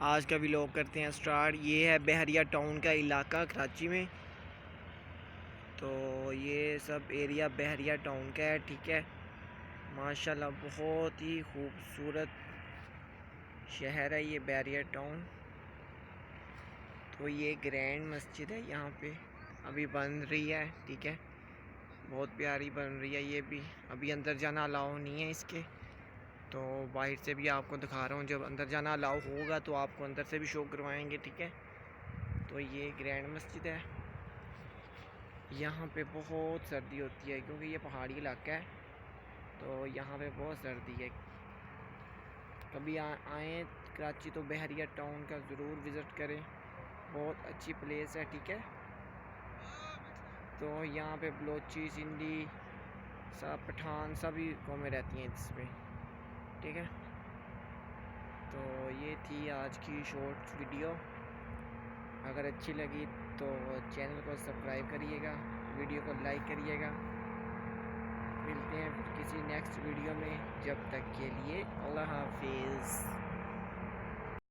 आज का व्लॉग करते हैं स्टार्ट। ये है बहरिया टाउन का इलाका कराची में। तो ये सब एरिया बहरिया टाउन का है, ठीक है। माशाल्लाह बहुत ही खूबसूरत शहर है ये बहरिया टाउन। तो ये ग्रैंड मस्जिद है, यहाँ पे अभी बन रही है, ठीक है। बहुत प्यारी बन रही है ये भी। अभी अंदर जाना अलाउ नहीं है इसके, तो बाहर से भी आपको दिखा रहा हूँ। जब अंदर जाना अलाउ होगा तो आपको अंदर से भी शो करवाएंगे, ठीक है। तो ये ग्रैंड मस्जिद है। यहाँ पे बहुत सर्दी होती है क्योंकि ये पहाड़ी इलाका है, तो यहाँ पे बहुत सर्दी है। कभी आएँ कराची तो बहरिया टाउन का ज़रूर विज़िट करें, बहुत अच्छी प्लेस है, ठीक है। तो यहाँ पे बलोची, सिंधी, सब पठान सभी कौमें रहती हैं इसमें, ठीक है। तो ये थी आज की शॉर्ट वीडियो। अगर अच्छी लगी तो चैनल को सब्सक्राइब करिएगा, वीडियो को लाइक करिएगा। मिलते हैं फिर किसी नेक्स्ट वीडियो में, जब तक के लिए अल्लाह हाफिज़।